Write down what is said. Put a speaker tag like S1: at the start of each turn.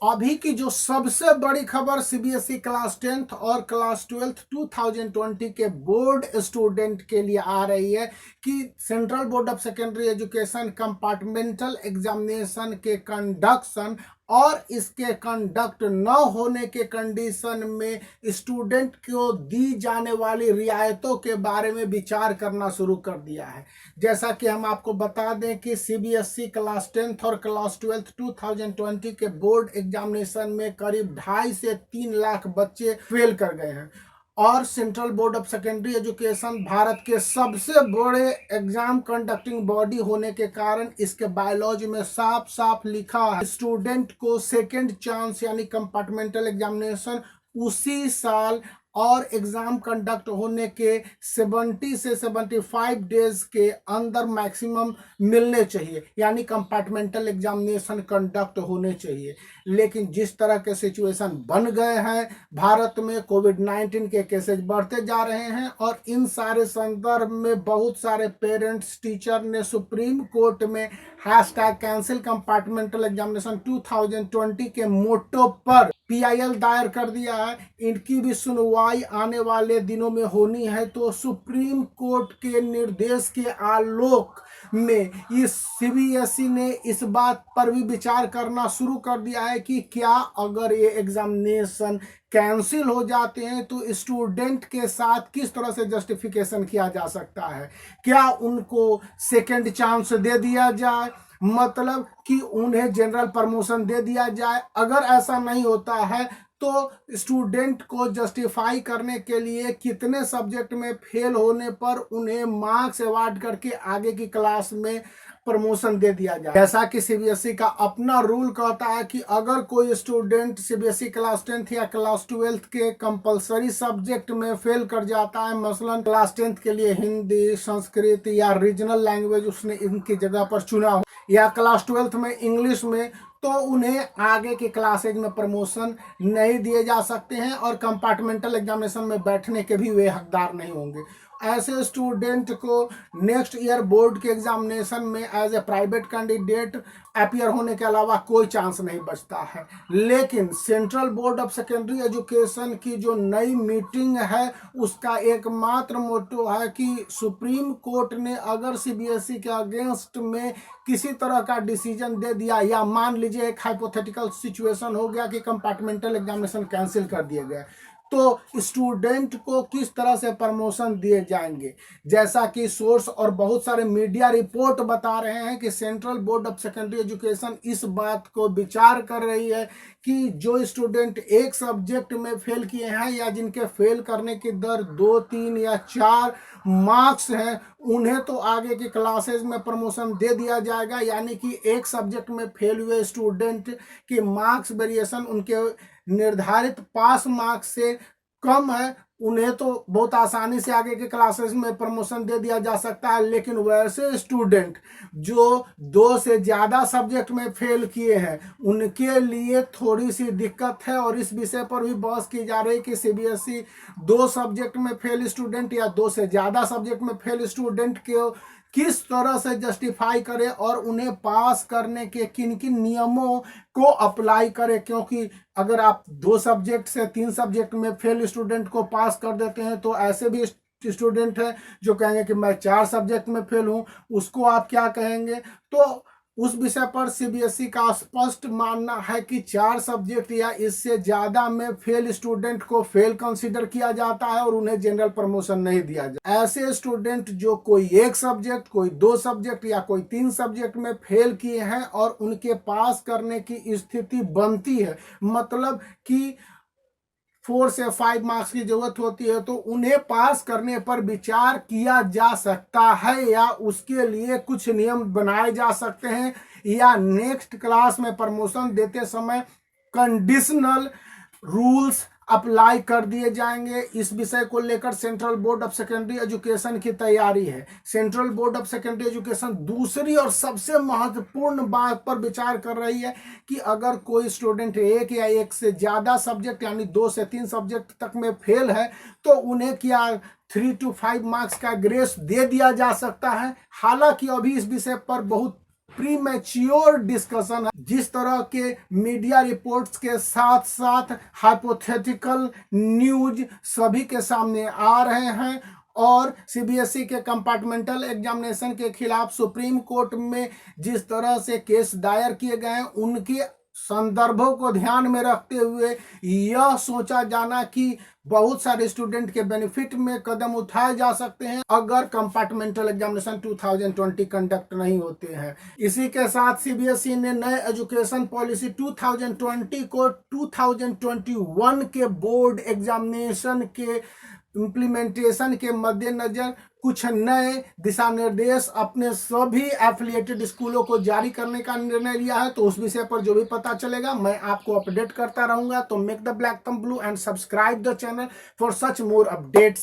S1: अभी की जो सबसे बड़ी खबर सीबीएसई क्लास 10th और क्लास 12th 2020 के बोर्ड स्टूडेंट के लिए आ रही है कि central board of secondary education compartmental examination के कंडक्शन और इसके कंडक्ट न होने के कंडीशन में स्टूडेंट को दी जाने वाली रियायतों के बारे में विचार करना शुरू कर दिया है। जैसा कि हम आपको बता दें कि सीबीएसई क्लास 10th और क्लास 12th 2020 के बोर्ड एग्जामिनेशन में करीब 2.5 से 3 लाख बच्चे फेल कर गए हैं और central board of secondary education Bharat के सबसे बड़े एग्जाम कंडक्टिंग बॉडी होने के कारण इसके बायोलॉजी में साफ साफ लिखा है स्टूडेंट को सेकेंड चांस यानी कंपार्टमेंटल एग्जामिनेशन उसी साल और एग्जाम कंडक्ट होने के 70 से 75 डेज के अंदर मैक्सिमम मिलने चाहिए, यानी कंपार्टमेंटल एग्जामिनेशन कंडक्ट होने चाहिए। लेकिन जिस तरह के सिचुएशन बन गए हैं भारत में, कोविड-19 के केसेस बढ़ते जा रहे हैं और इन सारे संदर्भ में बहुत सारे पेरेंट्स टीचर ने सुप्रीम कोर्ट में #कैंसिल कंपार्टमेंटल एग्जामिनेशन 2020 के मोटो पर पीआईएल दायर कर दिया है। इनकी भी सुनवाई आने वाले दिनों में होनी है। तो सुप्रीम कोर्ट के निर्देश के आलोक में इस सीबीएसई ने इस बात पर भी विचार करना शुरू कर दिया है कि क्या अगर ये एग्जामिनेशन कैंसिल हो जाते हैं तो स्टूडेंट के साथ किस तरह से जस्टिफिकेशन किया जा सकता है। क्या उनको सेकंड चांस दे दिया जाए, मतलब कि उन्हें जनरल प्रमोशन दे दिया जाए। अगर ऐसा नहीं होता है तो स्टूडेंट को जस्टिफाई करने के लिए कितने सब्जेक्ट में फेल होने पर उन्हें मार्क्स अवार्ड करके आगे की क्लास में प्रमोशन दे दिया जाए। जैसा कि सीबीएसई का अपना रूल कहता है कि अगर कोई स्टूडेंट सीबीएसई क्लास 10th या क्लास 12th के कंपलसरी सब्जेक्ट में फेल कर जाता है, मसलन क्लास 10th के लिए हिंदी, संस्कृत या रीजनल लैंग्वेज उसने इनकी जगह पर चुना हो, या क्लास 12th में इंग्लिश में, तो उन्हें आगे के क्लासेज में प्रमोशन नहीं दिए जा सकते हैं और कंपार्टमेंटल एग्जामिनेशन में बैठने के भी वे हकदार नहीं होंगे। ऐसे स्टूडेंट को नेक्स्ट ईयर बोर्ड के एग्जामिनेशन में as a private candidate appear होने के अलावा कोई चांस नहीं बचता है। लेकिन central board of secondary education की जो नई मीटिंग है उसका एकमात्र मोटो है कि सुप्रीम कोर्ट ने अगर सीबीएसई के अगेंस्ट में किसी तरह का डिसीजन दे दिया, या मान लीजिए एक हाइपोथेटिकल सिचुएशन हो गया कि कंपार्टमेंटल एग्जामिनेशन कैंसिल कर दिए गए, तो स्टूडेंट को किस तरह से प्रमोशन दिए जाएंगे। जैसा कि सोर्स और बहुत सारे मीडिया रिपोर्ट बता रहे हैं कि central board of secondary education इस बात को विचार कर रही है कि जो स्टूडेंट एक सब्जेक्ट में फेल किए हैं या जिनके फेल करने की दर 2, 3 या 4 मार्क्स हैं, उन्हें तो आगे की क्लासेज में प्रमोशन दे दिया जाएगा। यानी कि एक सब्जेक्ट में फेल हुए स्टूडेंट की मार्क्स वेरिएशन उनके निर्धारित पास मार्क्स से कम है, उन्हें तो बहुत आसानी से आगे के क्लासेस में प्रमोशन दे दिया जा सकता है। लेकिन वैसे स्टूडेंट जो 2 से ज़्यादा सब्जेक्ट में फेल किए हैं उनके लिए थोड़ी सी दिक्कत है और इस विषय पर भी बहस की जा रही है कि सीबीएसई 2 सब्जेक्ट में फेल स्टूडेंट या 2 से ज़्यादा सब्जेक्ट में फेल स्टूडेंट के किस तरह से जस्टिफाई करे और उन्हें पास करने के किन किन नियमों को अप्लाई करे। क्योंकि अगर आप 2 सब्जेक्ट से 3 सब्जेक्ट में फेल स्टूडेंट को पास कर देते हैं तो ऐसे भी स्टूडेंट हैं जो कहेंगे कि मैं 4 सब्जेक्ट में फेल हूं, उसको आप क्या कहेंगे। तो उस विषय पर सीबीएसई का स्पष्ट मानना है कि 4 सब्जेक्ट या इससे ज़्यादा में फेल स्टूडेंट को फेल कंसीडर किया जाता है और उन्हें जनरल प्रमोशन नहीं दिया जाता। ऐसे स्टूडेंट जो कोई 1 सब्जेक्ट, कोई 2 सब्जेक्ट या कोई 3 सब्जेक्ट में फेल किए हैं और उनके पास करने की स्थिति बनती है, मतलब कि 4 से 5 मार्क्स की जरूरत होती है, तो उन्हें पास करने पर विचार किया जा सकता है या उसके लिए कुछ नियम बनाए जा सकते हैं, या नेक्स्ट क्लास में प्रमोशन देते समय कंडीशनल रूल्स अप्लाई कर दिए जाएंगे। इस विषय को लेकर central board of secondary education की तैयारी है। Central board of secondary education दूसरी और सबसे महत्वपूर्ण बात पर विचार कर रही है कि अगर कोई स्टूडेंट 1 या 1 से ज़्यादा सब्जेक्ट यानी 2 से 3 सब्जेक्ट तक में फेल है तो उन्हें क्या 3 to 5 मार्क्स का ग्रेस दे दिया जा सकता है। हालांकि अभी इस विषय पर बहुत प्रीमेच्योर डिस्कशन है। जिस तरह के मीडिया रिपोर्ट्स के साथ साथ हाइपोथेटिकल न्यूज सभी के सामने आ रहे हैं और सीबीएसई के कंपार्टमेंटल एग्जामिनेशन के खिलाफ सुप्रीम कोर्ट में जिस तरह से केस दायर किए गए हैं उनके संदर्भों को ध्यान में रखते हुए यह सोचा जाना कि बहुत सारे स्टूडेंट के बेनिफिट में कदम उठाए जा सकते हैं अगर कंपार्टमेंटल एग्जामिनेशन 2020 कंडक्ट नहीं होते हैं। इसी के साथ सीबीएसई ने नए एजुकेशन पॉलिसी 2020 को 2021 के बोर्ड एग्जामिनेशन के इम्प्लीमेंटेशन के मद्देनजर कुछ नए दिशा निर्देश अपने सभी एफिलिएटेड स्कूलों को जारी करने का निर्णय लिया है। तो उस विषय पर जो भी पता चलेगा मैं आपको अपडेट करता रहूंगा। तो make the black thumb blue and subscribe the channel for such more updates.